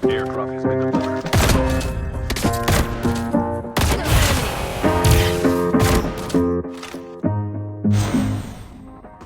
Airdrop has been delivered.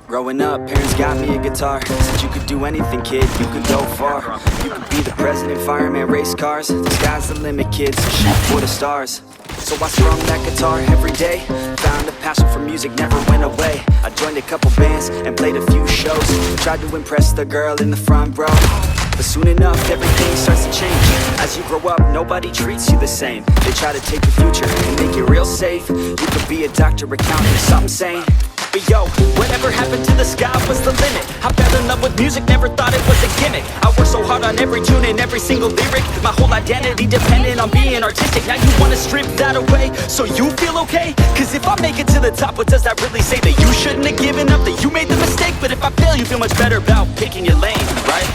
Growing up, parents got me a guitar. Said you could do anything, kid, you could go far. You could be the president, fireman, race cars. The sky's the limit, kids, shoot for the stars. So I strummed that guitar every day. Found a passion for music, never went away. I joined a couple bands and played a few shows. Tried to impress the girl in the front row, but soon enough everything starts to change. As you grow up, nobody treats you the same. They try to take your future and make it real safe. You could be a doctor, accountant, or something sane. But yo, whatever happened to the sky was the limit. I fell in love with music, never thought it was a gimmick. I worked so hard on every tune and every single lyric. My whole identity depended on being artistic. Now you wanna strip that away so you feel okay? Cause if I make it to the top, what does that really say? That you shouldn't have given up, that you made the mistake? But if I fail, you feel much better about picking your lane, right?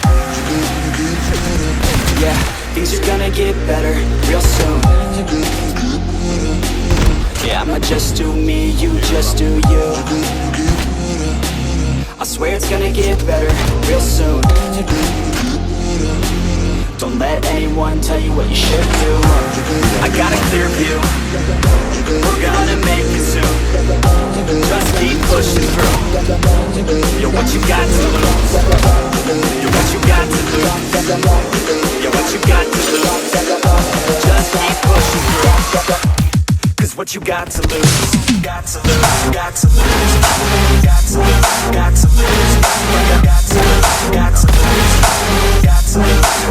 Yeah, things are gonna get better real soon. Yeah, I'ma just do me, you just do you. I swear it's gonna get better real soon. Don't let anyone tell you what you should do. I got a clear view, we're gonna make it soon. Just keep pushing through. Yo, what you got to lose? Yo, what you got to lose? Yo, what you got to lose? Just keep pushing through. Cause what you got to lose, got to lose, got to lose, got to lose, got to lose, got to lose, got to lose, got to lose.